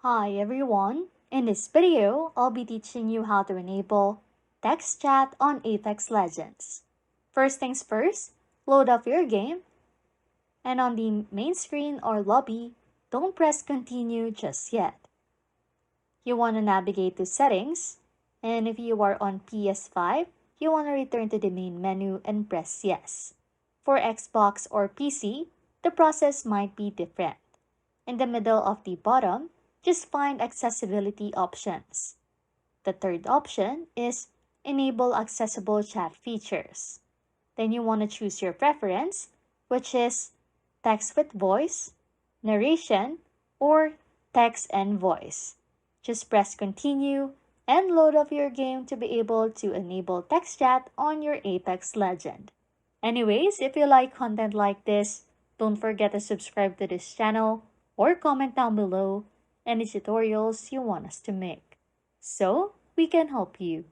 Hi everyone! In this video, I'll be teaching you how to enable text chat on Apex Legends. First things first, load up your game, and on the main screen or lobby, don't press continue just yet. You want to navigate to settings, and if you are on PS5, you want to return to the main menu and press yes. For Xbox or PC, the process might be different. In the middle of the bottom, just find accessibility options. The third option is enable accessible chat features. Then you want to choose your preference, which is text with voice, narration, or text and voice. Just press continue and load up your game to be able to enable text chat on your Apex Legend. Anyways, if you like content like this, don't forget to subscribe to this channel or comment down below any tutorials you want us to make, so we can help you.